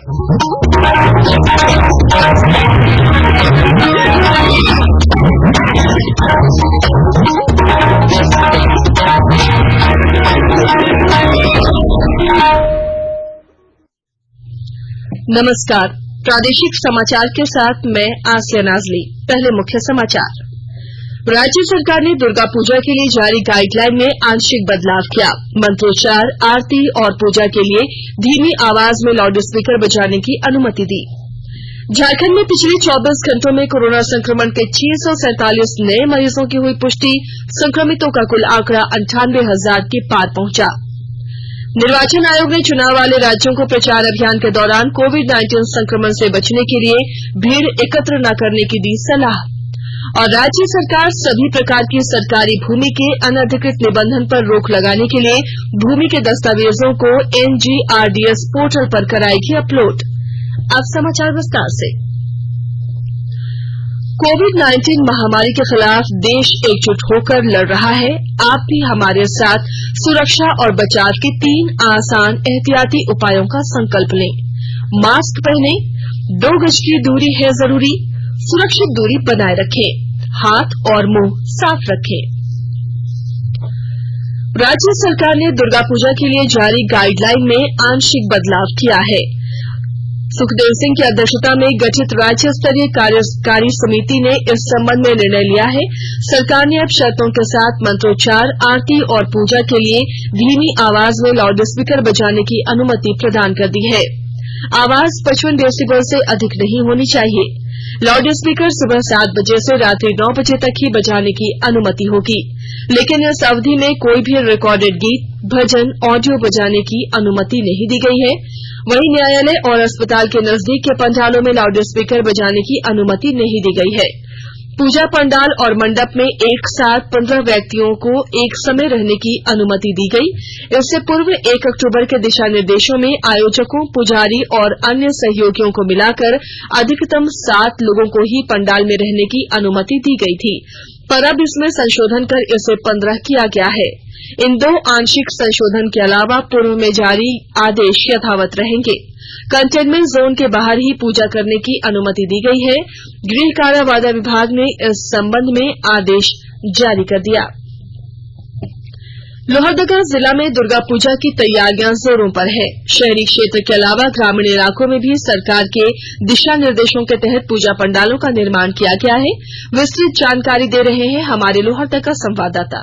नमस्कार, प्रादेशिक समाचार के साथ मैं आसिया नाजली। पहले मुख्य समाचार। राज्य सरकार ने दुर्गा पूजा के लिए जारी गाइडलाइन में आंशिक बदलाव किया। मंत्रोच्चार, आरती और पूजा के लिए धीमी आवाज में लाउड स्पीकर बजाने की अनुमति दी। झारखंड में पिछले 24 घंटों में कोरोना संक्रमण के 647 नए मरीजों की हुई पुष्टि। संक्रमितों का कुल आंकड़ा 98,000 के पार पहुंचा। निर्वाचन आयोग ने चुनाव वाले राज्यों को प्रचार अभियान के दौरान कोविड-19 संक्रमण से बचने के लिए भीड़ एकत्र न करने की दी सलाह। और राज्य सरकार सभी प्रकार की सरकारी भूमि के अनधिकृत निबंधन पर रोक लगाने के लिए भूमि के दस्तावेजों को NGRDS पोर्टल पर कराएगी अपलोड। अब समाचार विस्तार से। कोविड-19 महामारी के खिलाफ देश एकजुट होकर लड़ रहा है। आप भी हमारे साथ सुरक्षा और बचाव के 3 आसान एहतियाती उपायों का संकल्प लें। मास्क पहनें, 2 गज की दूरी है जरूरी, सुरक्षित दूरी बनाए रखें, हाथ और मुंह साफ रखें। राज्य सरकार ने दुर्गा पूजा के लिए जारी गाइडलाइन में आंशिक बदलाव किया है। सुखदेव सिंह की अध्यक्षता में गठित राज्य स्तरीय कार्यकारी समिति ने इस संबंध में निर्णय लिया है। सरकार ने अब शर्तों के साथ मंत्रोच्चार, आरती और पूजा के लिए धीमी आवाज में लाउड स्पीकर बजाने की अनुमति प्रदान कर दी है। आवाज 55 डेसिबल से अधिक नहीं होनी चाहिए। लाउड स्पीकर सुबह 7 बजे से रात्रि 9 बजे तक ही बजाने की अनुमति होगी, लेकिन इस अवधि में कोई भी रिकॉर्डेड गीत, भजन, ऑडियो बजाने की अनुमति नहीं दी गई है। वहीं न्यायालय और अस्पताल के नजदीक के पंडालों में लाउड स्पीकर बजाने की अनुमति नहीं दी गई है। पूजा पंडाल और मंडप में एक साथ 15 व्यक्तियों को एक समय रहने की अनुमति दी गई। इससे पूर्व 1 अक्टूबर के दिशा निर्देशों में आयोजकों, पुजारी और अन्य सहयोगियों को मिलाकर अधिकतम 7 लोगों को ही पंडाल में रहने की अनुमति दी गई थी, पर अब इसमें संशोधन कर इसे 15 किया गया है। इन 2 आंशिक संशोधन के अलावा पूर्व में जारी आदेश यथावत रहेंगे। कंटेनमेंट जोन के बाहर ही पूजा करने की अनुमति दी गई है। गृह कारा वादा विभाग ने इस संबंध में आदेश जारी कर दिया। लोहरदगा जिला में दुर्गा पूजा की तैयारियां जोरों पर है। शहरी क्षेत्र के अलावा ग्रामीण इलाकों में भी सरकार के दिशा निर्देशों के तहत पूजा पंडालों का निर्माण किया गया है। विस्तृत जानकारी दे रहे हैं हमारे लोहरदगा संवाददाता।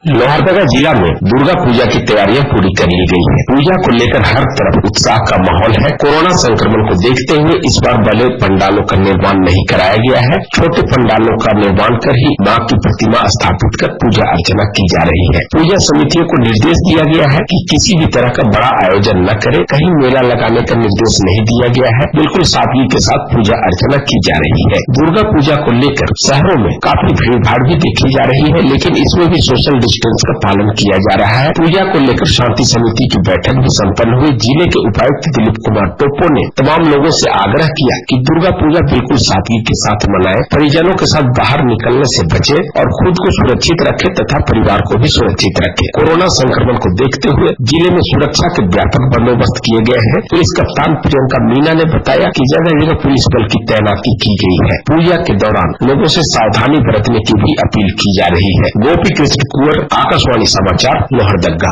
लोहरदगा जिला में दुर्गा पूजा की तैयारियां पूरी कर ली गई है। पूजा को लेकर हर तरफ उत्साह का माहौल है। कोरोना संक्रमण को देखते हुए इस बार बड़े पंडालों का निर्माण नहीं कराया गया है। छोटे पंडालों का निर्माण कर ही मां की प्रतिमा स्थापित कर पूजा अर्चना की जा रही है। पूजा समितियों को निर्देश दिया गया है कि किसी भी तरह का बड़ा आयोजन न करे। कहीं मेला लगाने का निर्देश नहीं दिया गया है। बिल्कुल सादगी के साथ पूजा अर्चना की जा रही है। दुर्गा पूजा को लेकर शहरों में काफी भीड़ भाड़ भी देखी जा रही है, लेकिन इसमें भी सोशल डिस्टेंस का पालन किया जा रहा है। पूजा को लेकर शांति समिति की बैठक भी संपन्न हुई। जिले के उपायुक्त दिलीप कुमार टोप्पो ने तमाम लोगों से आग्रह किया कि दुर्गा पूजा बिल्कुल सादगी के साथ मनाएं, परिजनों के साथ बाहर निकलने से बचे और खुद को सुरक्षित रखे तथा परिवार को भी सुरक्षित रखे। कोरोना संक्रमण को देखते हुए जिले में सुरक्षा के व्यापक बंदोबस्त किए गए हैं। पुलिस कप्तान प्रियंका मीना ने बताया कि जगह जगह पुलिस बल की तैनाती की गई है। पूजा के दौरान लोगों से सावधानी बरतने की भी अपील की जा रही है। गोपी कृष्ण कुंवर, आकाशवाणी समाचार, लोहरदगा।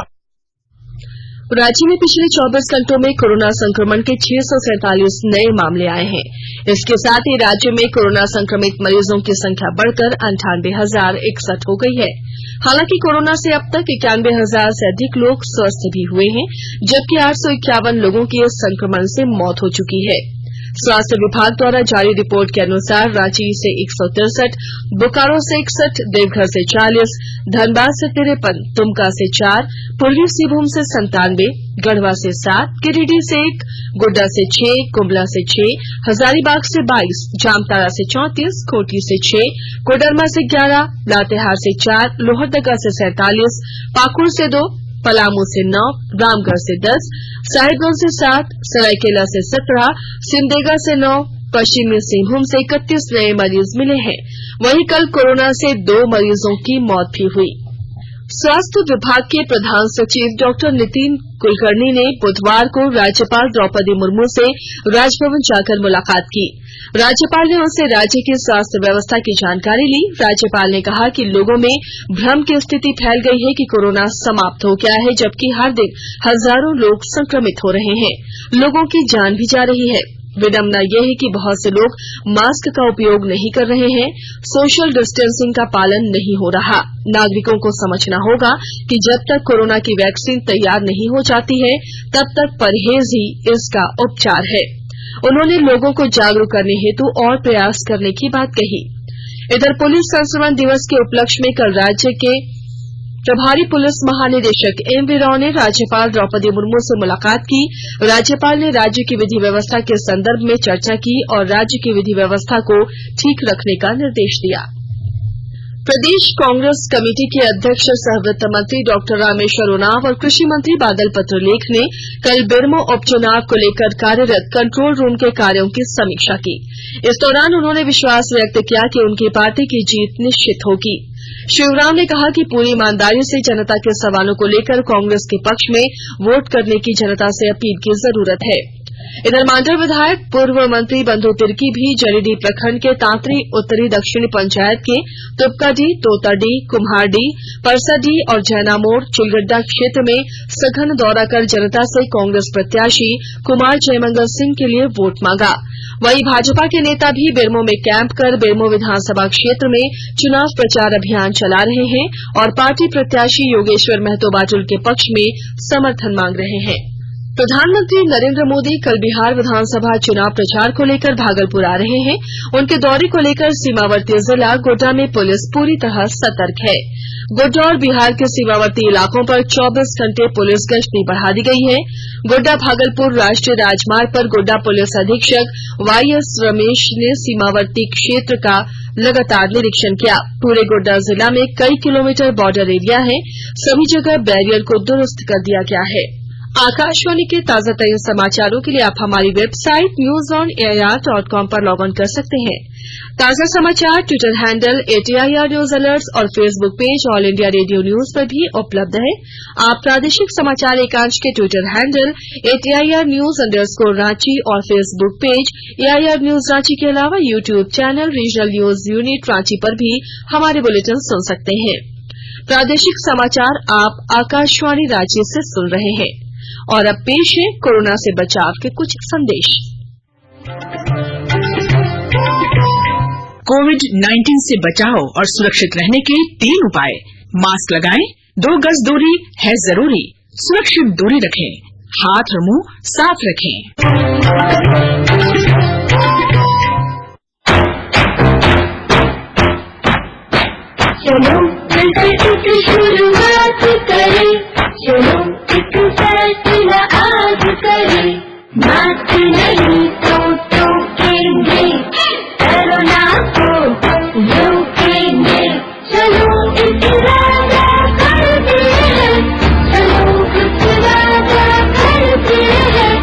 राज्य में पिछले 24 घंटों में कोरोना संक्रमण के 647 नए मामले आए हैं। इसके साथ ही राज्य में कोरोना संक्रमित मरीजों की संख्या बढ़कर 98,061 हो गई है। हालांकि कोरोना से अब तक 91,000 से अधिक लोग स्वस्थ भी हुए हैं, जबकि 851 लोगों की इस संक्रमण से मौत हो चुकी है। स्वास्थ्य विभाग द्वारा जारी रिपोर्ट के अनुसार रांची से 163, बोकारो से 61, देवघर से 40, धनबाद से 53, दुमका से 4, पूर्वी सिंहभूम से 97, गढ़वा से 7, गिरिडीह से 1, गोड्डा से 6, गुमला से 6, हजारीबाग से 22, जामताड़ा से 34, खूंटी से 6, कोडरमा से 11, लातेहार से 4, लोहरदगा से 47, पाकुड़ से 2, पलामू से 9, रामगढ़ से 10, साहिबगंज से 7, सरायकेला से 17, सिमडेगा से 9, पश्चिमी सिंहभूम से 31 नए मरीज मिले हैं। वहीं कल कोरोना से 2 मरीजों की मौत भी हुई। स्वास्थ्य विभाग के प्रधान सचिव डॉक्टर नितिन कुलकर्णी ने बुधवार को राज्यपाल द्रौपदी मुर्मू से राजभवन जाकर मुलाकात की। राज्यपाल ने उनसे राज्य की स्वास्थ्य व्यवस्था की जानकारी ली। राज्यपाल ने कहा कि लोगों में भ्रम की स्थिति फैल गई है कि कोरोना समाप्त हो गया है, जबकि हर दिन हजारों लोग संक्रमित हो रहे हैं, लोगों की जान भी जा रही है। विडंबना यह है कि बहुत से लोग मास्क का उपयोग नहीं कर रहे हैं, सोशल डिस्टेंसिंग का पालन नहीं हो रहा। नागरिकों को समझना होगा कि जब तक कोरोना की वैक्सीन तैयार नहीं हो जाती है, तब तक परहेज ही इसका उपचार है। उन्होंने लोगों को जागरूक करने हेतु और प्रयास करने की बात कही। इधर पुलिस संस्मरण दिवस के उपलक्ष्य में कल राज्य के प्रभारी पुलिस महानिदेशक एम.वी. राव ने राज्यपाल द्रौपदी मुर्मू से मुलाकात की। राज्यपाल ने राज्य की विधि व्यवस्था के संदर्भ में चर्चा की और राज्य की विधि व्यवस्था को ठीक रखने का निर्देश दिया। प्रदेश कांग्रेस कमेटी के अध्यक्ष सह वित्त मंत्री डॉक्टर रामेश्वर उरांव और कृषि मंत्री बादल पत्रलेख ने कल बेरमो उपचुनाव को लेकर कार्यरत कंट्रोल रूम के कार्यों की समीक्षा की। इस दौरान उन्होंने विश्वास व्यक्त किया कि उनकी पार्टी की जीत निश्चित होगी। श्री उरांव ने कहा कि पूरी ईमानदारी से जनता के सवालों को लेकर कांग्रेस के पक्ष में वोट करने की जनता से अपील की जरूरत है। इधर मांडर विधायक पूर्व मंत्री बंधु तिर्की भी जरीडीह प्रखंड के तांतरी उत्तरी दक्षिणी पंचायत के तुपकाडीह, तोताडीह, कुम्हारडीह, परसाडीह और जैनामोड़ चिलगड्डा क्षेत्र में सघन दौरा कर जनता से कांग्रेस प्रत्याशी कुमार जयमंगल सिंह के लिए वोट मांगा। वहीं भाजपा के नेता भी बेरमो में कैंप कर बेरमो विधानसभा क्षेत्र में चुनाव प्रचार अभियान चला रहे हैं और पार्टी प्रत्याशी योगेश्वर महतो बाटुल के पक्ष में समर्थन मांग रहे हैं। प्रधानमंत्री नरेंद्र मोदी कल बिहार विधानसभा चुनाव प्रचार को लेकर भागलपुर आ रहे हैं। उनके दौरे को लेकर सीमावर्ती जिला गोड्डा में पुलिस पूरी तरह सतर्क है। गोड्डा और बिहार के सीमावर्ती इलाकों पर 24 घंटे पुलिस गश्ती बढ़ा दी गई है। गोड्डा भागलपुर राष्ट्रीय राजमार्ग पर गोड्डा पुलिस अधीक्षक वाई.एस. रमेश ने सीमावर्ती क्षेत्र का लगातार निरीक्षण किया। पूरे गोड्डा जिला में कई किलोमीटर बॉर्डर एरिया है, सभी जगह बैरियर को दुरुस्त कर दिया गया है। आकाशवाणी के ताजा तरीन समाचारों के लिए आप हमारी वेबसाइट newsonair.com पर लॉग ऑन कर सकते हैं। ताजा समाचार Twitter handle @AIR news alerts और Facebook page All India Radio News पर भी उपलब्ध है। आप प्रादेशिक समाचार एकांश के Twitter handle @AIR news _Ranchi और Facebook page AIR news Ranchi के अलावा YouTube channel regional news unit Ranchi पर भी हमारे बुलेटिन सुन सकते हैं। प्रादेशिक समाचार आप आकाशवाणी रांची से सुन रहे हैं और अब पेश है कोरोना से बचाव के कुछ संदेश। कोविड-19 से बचाव और सुरक्षित रहने के 3 उपाय। मास्क लगाएं, 2 गज दूरी है जरूरी, सुरक्षित दूरी रखें, हाथ और मुंह साफ रखें। चलो मिलकर शुरुआत करें, चलो एक फैसला आज करें, मास्क नहीं तो टोकेंगे, कोरोना को रोकेंगे। चलो एक वादा करते हैं, चलो एक वादा करते हैं,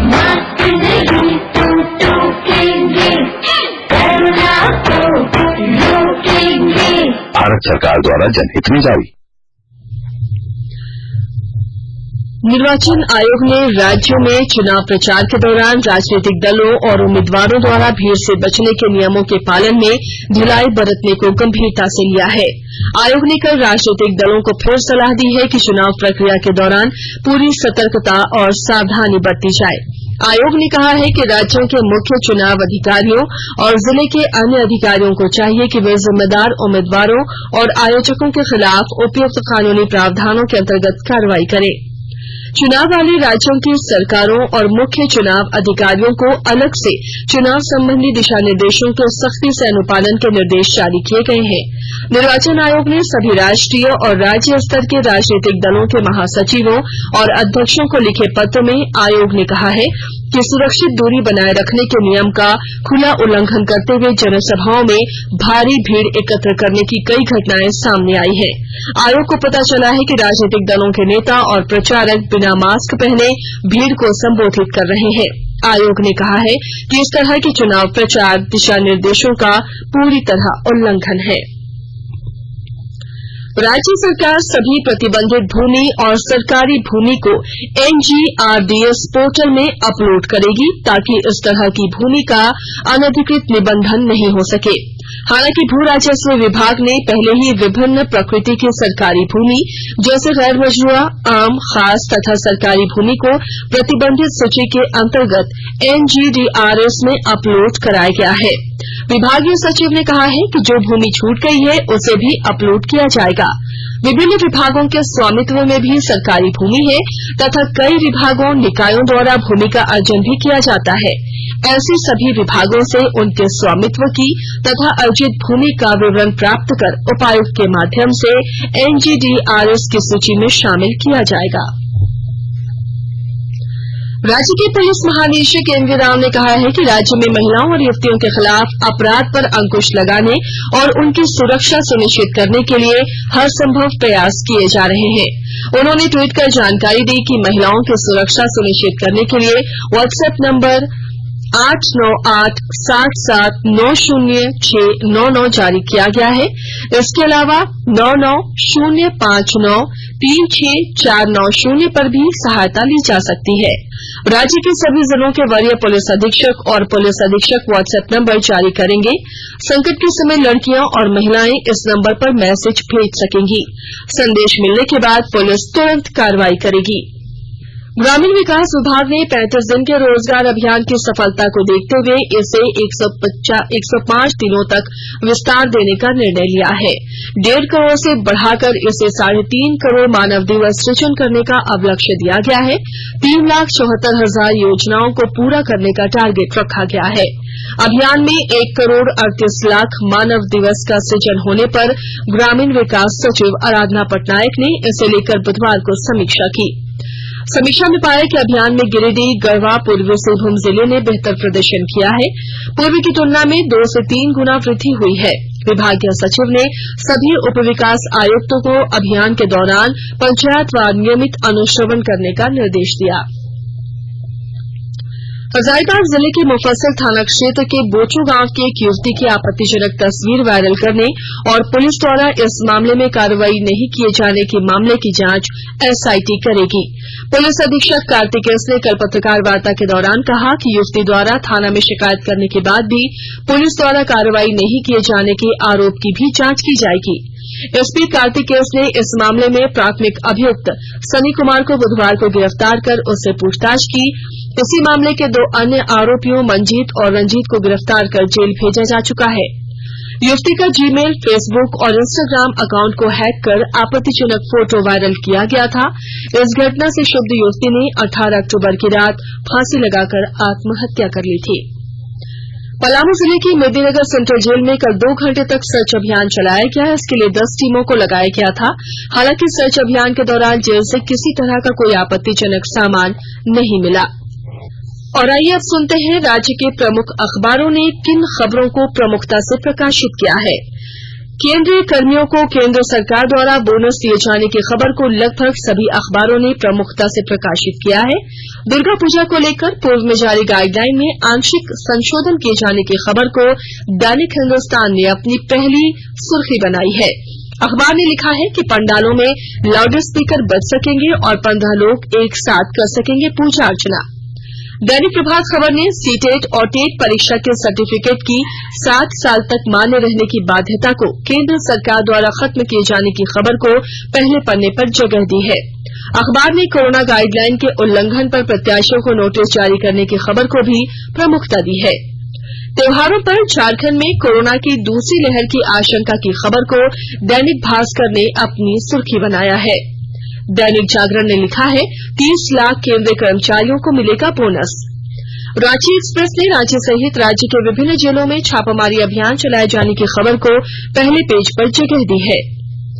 मास्क नहीं तो टोकेंगे, कोरोना को रोकेंगे। भारत सरकार द्वारा जनहित में जारी। निर्वाचन आयोग ने राज्यों में चुनाव प्रचार के दौरान राजनीतिक दलों और उम्मीदवारों द्वारा भीड़ से बचने के नियमों के पालन में ढिलाई बरतने को गंभीरता से लिया है। आयोग ने कल राजनीतिक दलों को फिर सलाह दी है कि चुनाव प्रक्रिया के दौरान पूरी सतर्कता और सावधानी बरती जाए। आयोग ने कहा है कि राज्यों के मुख्य चुनाव अधिकारियों और जिले के अन्य अधिकारियों को चाहिए कि वे जिम्मेदार उम्मीदवारों और आयोजकों के खिलाफ उपयुक्त कानूनी प्रावधानों के अंतर्गत कार्रवाई करें। चुनाव वाले राज्यों की सरकारों और मुख्य चुनाव अधिकारियों को अलग से चुनाव संबंधी दिशा निर्देशों के सख्ती से अनुपालन के निर्देश जारी किए गए हैं। निर्वाचन आयोग ने सभी राष्ट्रीय और राज्य स्तर के राजनीतिक दलों के महासचिवों और अध्यक्षों को लिखे पत्र में आयोग ने कहा है कि सुरक्षित दूरी बनाए रखने के नियम का खुला उल्लंघन करते हुए जनसभाओं में भारी भीड़ एकत्र करने की कई घटनाएं सामने आई हैं। आयोग को पता चला है कि राजनीतिक दलों के नेता और प्रचारक बिना मास्क पहने भीड़ को संबोधित कर रहे हैं। आयोग ने कहा है कि इस तरह के चुनाव प्रचार दिशा निर्देशों का पूरी तरह उल्लंघन है। राज्य सरकार सभी प्रतिबंधित भूमि और सरकारी भूमि को NGRDS पोर्टल में अपलोड करेगी ताकि इस तरह की भूमि का अनधिकृत निबंधन नहीं हो सके। हालांकि भू राजस्व विभाग ने पहले ही विभिन्न प्रकृति की सरकारी भूमि जैसे गैर मजरूआ, आम, खास तथा सरकारी भूमि को प्रतिबंधित सूची के अंतर्गत NGRDS में अपलोड कराया गया है। विभागीय सचिव ने कहा है कि जो भूमि छूट गई है उसे भी अपलोड किया जाएगा। विभिन्न विभागों के स्वामित्व में भी सरकारी भूमि है तथा कई विभागों निकायों द्वारा भूमि का अर्जन भी किया जाता है। ऐसे सभी विभागों से उनके स्वामित्व की तथा अर्जित भूमि का विवरण प्राप्त कर उपायुक्त के माध्यम से NGRDS की सूची में शामिल किया जाएगा। राज्य के पुलिस महानिदेशक एमवी राव ने कहा है कि राज्य में महिलाओं और युवतियों के खिलाफ अपराध पर अंकुश लगाने और उनकी सुरक्षा सुनिश्चित करने के लिए हर संभव प्रयास किए जा रहे हैं। उन्होंने ट्वीट कर जानकारी दी कि महिलाओं की सुरक्षा सुनिश्चित करने के लिए व्हाट्सएप नंबर 8987790699 जारी किया गया है। इसके अलावा 9905936490 पर भी सहायता ली जा सकती है। राज्य के सभी जिलों के वरीय पुलिस अधीक्षक और पुलिस अधीक्षक व्हाट्सएप नंबर जारी करेंगे। संकट के समय लड़कियां और महिलाएं इस नंबर पर मैसेज भेज सकेंगी। संदेश मिलने के बाद पुलिस तुरंत कार्रवाई करेगी। ग्रामीण विकास विभाग ने 35 दिन के रोजगार अभियान की सफलता को देखते हुए इसे 105 दिनों तक विस्तार देने का निर्णय लिया है। 1.5 करोड़ से बढ़ाकर इसे 3.5 करोड़ मानव दिवस सृजन करने का अब लक्ष्य दिया गया है। 3,74,000 योजनाओं को पूरा करने का टारगेट रखा गया है। अभियान में 1 करोड़ 38 लाख मानव दिवस का सृजन होने पर ग्रामीण विकास सचिव आराधना पटनायक ने इसे लेकर बुधवार को समीक्षा की। समीक्षा में पाया कि अभियान में गिरिडीह, गढ़वा, पूर्वी सिंहभूम जिले ने बेहतर प्रदर्शन किया है। पूर्व की तुलना में 2 से 3 गुना वृद्धि हुई है। विभागीय सचिव ने सभी उप विकास आयुक्तों को अभियान के दौरान पंचायतवार नियमित अनुश्रवण करने का निर्देश दिया। हजारीबाग जिले के मुफस्सिल थाना क्षेत्र के बोचो गांव की एक युवती की आपत्तिजनक तस्वीर वायरल करने और पुलिस द्वारा इस मामले में कार्रवाई नहीं किए जाने के मामले की जांच SIT करेगी। पुलिस अधीक्षक कार्तिक एस ने कल पत्रकार वार्ता के दौरान कहा कि युवती द्वारा थाना में शिकायत करने के बाद भी पुलिस द्वारा कार्रवाई नहीं किए जाने के आरोप की भी जांच की जाएगी। SP कार्तिक एस ने इस मामले में प्राथमिक अभियुक्त सनी कुमार को बुधवार को गिरफ्तार कर उससे पूछताछ की। इसी मामले के 2 अन्य आरोपियों मंजीत और रंजीत को गिरफ्तार कर जेल भेजा जा चुका है। युवती का जीमेल, फेसबुक और इंस्टाग्राम अकाउंट को हैक कर आपत्तिजनक फोटो वायरल किया गया था। इस घटना से क्षुब्ध युवती ने 18 अक्टूबर की रात फांसी लगाकर आत्महत्या कर ली थी। पलामू जिले की मेदिनीनगर सेंट्रल जेल में कल 2 घंटे तक सर्च अभियान चलाया गया। इसके लिए 10 टीमों को लगाया गया था। हालांकि सर्च अभियान के दौरान जेल से किसी तरह का कोई आपत्तिजनक सामान नहीं मिला। और आइए अब सुनते हैं राज्य के प्रमुख अखबारों ने किन खबरों को प्रमुखता से प्रकाशित किया है। केंद्रीय कर्मियों को केंद्र सरकार द्वारा बोनस दिए जाने की खबर को लगभग सभी अखबारों ने प्रमुखता से प्रकाशित किया है। दुर्गा पूजा को लेकर पूर्व में जारी गाइडलाइन में आंशिक संशोधन किए जाने की खबर को दैनिक हिंदुस्तान ने अपनी पहली सुर्खी बनाई है। अखबार ने लिखा है कि पंडालों में लाउड स्पीकर बज सकेंगे और 15 लोग एक साथ कर सकेंगे पूजा अर्चना। दैनिक प्रभात खबर ने सीटेट और टेट परीक्षा के सर्टिफिकेट की 7 साल तक मान्य रहने की बाध्यता को केंद्र सरकार द्वारा खत्म किए जाने की खबर को पहले पन्ने पर जगह दी है। अखबार ने कोरोना गाइडलाइन के उल्लंघन पर प्रत्याशियों को नोटिस जारी करने की खबर को भी प्रमुखता दी है। त्योहारों पर झारखंड में कोरोना की दूसरी लहर की आशंका की खबर को दैनिक भास्कर ने अपनी सुर्खी बनाया है। दैनिक जागरण ने लिखा है 30 लाख केंद्रीय कर्मचारियों को मिलेगा बोनस। रांची एक्सप्रेस ने रांची सहित राज्य के विभिन्न जिलों में छापामारी अभियान चलाए जाने की खबर को पहले पेज पर जगह दी है।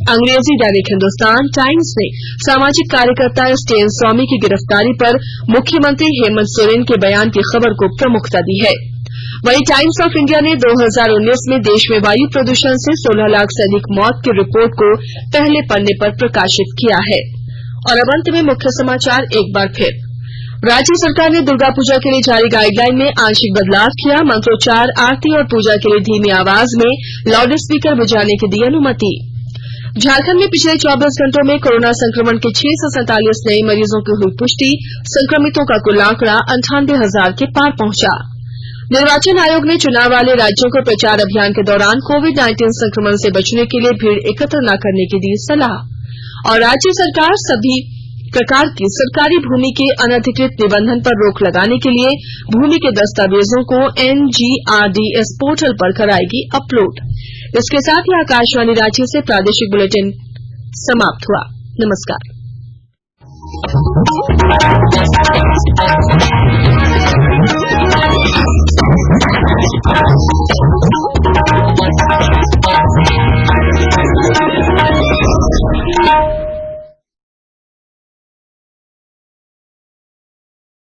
अंग्रेजी दैनिक हिंदुस्तान टाइम्स ने सामाजिक कार्यकर्ता स्टेन स्वामी की गिरफ्तारी पर मुख्यमंत्री हेमंत सोरेन के बयान की खबर को प्रमुखता दी है। वहीं टाइम्स ऑफ इंडिया ने 2019 में देश में वायु प्रदूषण से 16 लाख से अधिक मौत की रिपोर्ट को पहले पन्ने पर प्रकाशित किया है। और अब अंत में मुख्य समाचार एक बार फिर। राज्य सरकार ने दुर्गा पूजा के लिए जारी गाइडलाइन में आंशिक बदलाव किया। मंत्रोच्चार, आरती और पूजा के लिए धीमी आवाज में लाउड स्पीकर बजाने की दी अनुमति। झारखंड में पिछले 24 घंटों में कोरोना संक्रमण के 647 नए मरीजों की हुई पुष्टि। संक्रमितों का कुल आंकड़ा 98,000 के पार पहुंचा। निर्वाचन आयोग ने चुनाव वाले राज्यों को प्रचार अभियान के दौरान कोविड-19 संक्रमण से बचने के लिए भीड़ एकत्र न करने की दी सलाह। और राज्य सरकार सभी प्रकार की सरकारी भूमि के अनधिकृत निबंधन पर रोक लगाने के लिए भूमि के दस्तावेजों को NGRDS पोर्टल पर कराएगी अपलोड। इसके साथ ही आकाशवाणी रांची से प्रादेशिक बुलेटिन समाप्त हुआ। नमस्कार।